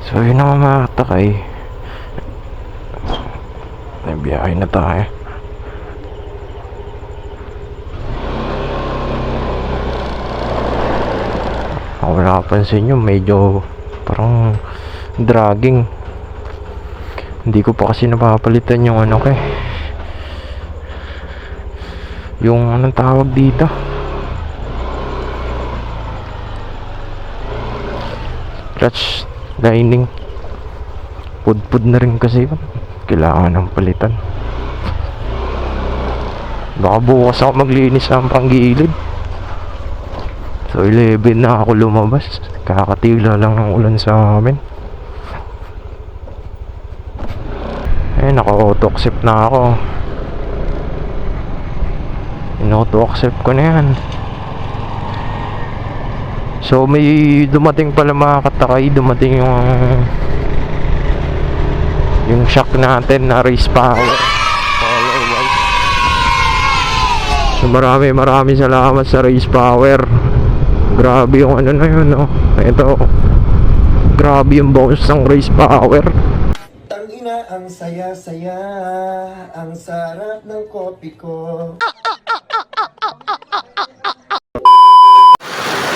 So yun na mga katakay, may biyahe na tayo. Ako nakapansin nyo, medyo parang dragging. Hindi ko pa kasi napapalitan yung ano ko eh, yung anong tawag dito, clutch lining. Pudpud na rin kasi yun, kailangan ng palitan. Baka bukas ako maglinis ng panggilid. So 11 na ako lumabas, kakatila lang ng ulan sa amin. Naka-auto accept na ako. In-auto accept ko na yan. So may dumating pala mga katakay, dumating yung shock natin na race power. So marami salamat sa race power. Grabe yung ano na yun, no? Ito, grabe yung bounce ng race power. Tangina, ang saya-saya, ang sarap ng kopi ko.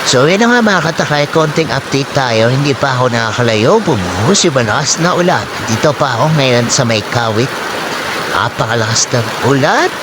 So yun na nga mga katakay, konting update tayo. Hindi pa ako nakakalayo, bumuhos yung malakas na ulan. Dito pa ako ngayon sa may Kawit. Napakalakas ng ulan.